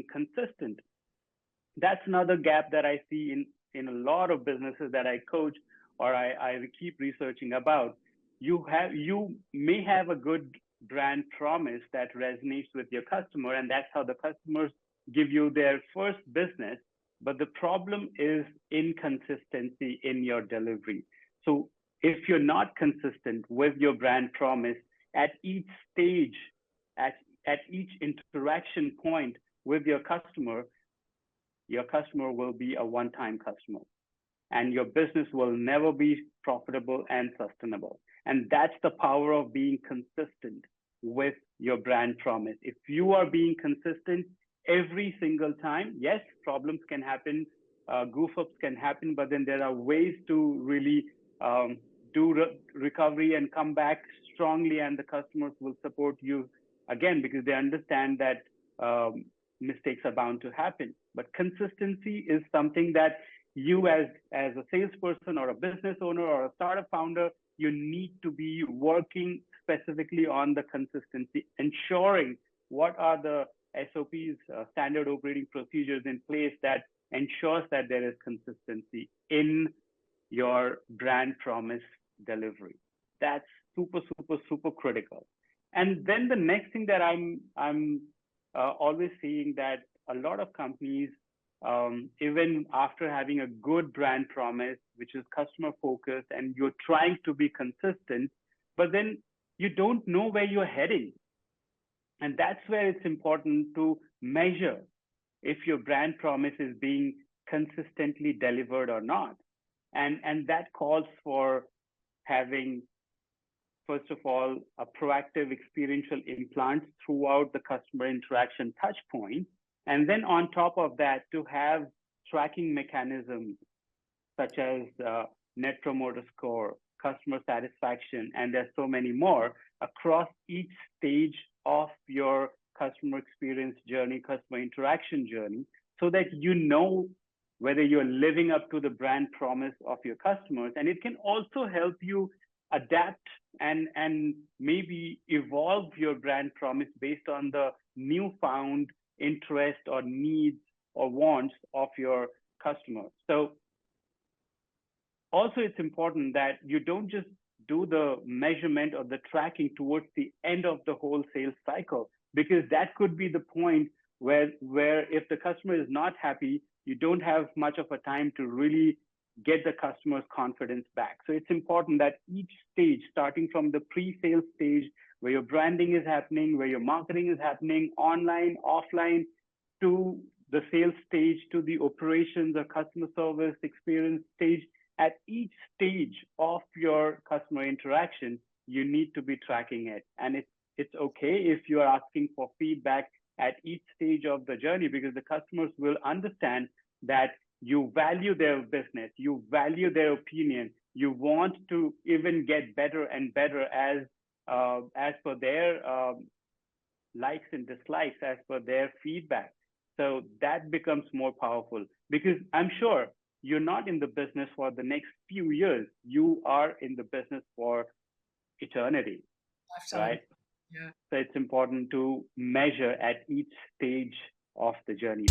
consistent. That's another gap that I see in a lot of businesses that I coach or I keep researching about. You may have a good brand promise that resonates with your customer, and that's how the customers give you their first business. But the problem is inconsistency in your delivery. So if you're not consistent with your brand promise at each stage, at, at each interaction point with your customer will be a one-time customer, and your business will never be profitable and sustainable. And that's the power of being consistent with your brand promise. If you are being consistent every single time, yes, problems can happen, goof ups can happen, but then there are ways to really recovery and come back strongly, and the customers will support you again because they understand that mistakes are bound to happen. But consistency is something that you as a salesperson or a business owner or a startup founder, you need to be working specifically on the consistency, ensuring what are the SOPs, standard operating procedures in place that ensures that there is consistency in your brand promise delivery. That's super, super, super critical. And then the next thing that I'm always seeing that a lot of companies, even after having a good brand promise, which is customer focused, and you're trying to be consistent, but then you don't know where you're heading. And that's where it's important to measure if your brand promise is being consistently delivered or not. And that calls for having, first of all, a proactive experiential implant throughout the customer interaction touch point. And then on top of that, to have tracking mechanisms such as Net Promoter Score, customer satisfaction, and there's so many more across each stage of your customer experience journey, customer interaction journey, so that you know whether you're living up to the brand promise of your customers. And it can also help you adapt and maybe evolve your brand promise based on the newfound interest or needs or wants of your customers. So also it's important that you don't just do the measurement or the tracking towards the end of the whole sales cycle, because that could be the point where if the customer is not happy, you don't have much of a time to really get the customer's confidence back. So it's important that each stage, starting from the pre-sales stage, where your branding is happening, where your marketing is happening, online, offline, to the sales stage, to the operations or customer service experience stage, at each stage of your customer interaction, you need to be tracking it. And it's okay if you are asking for feedback at each stage of the journey, because the customers will understand that you value their business, you value their opinion, you want to even get better and better as per their likes and dislikes, as per their feedback. So that becomes more powerful, because I'm sure you're not in the business for the next few years. You are in the business for eternity, right? Yeah. So it's important to measure at each stage of the journey.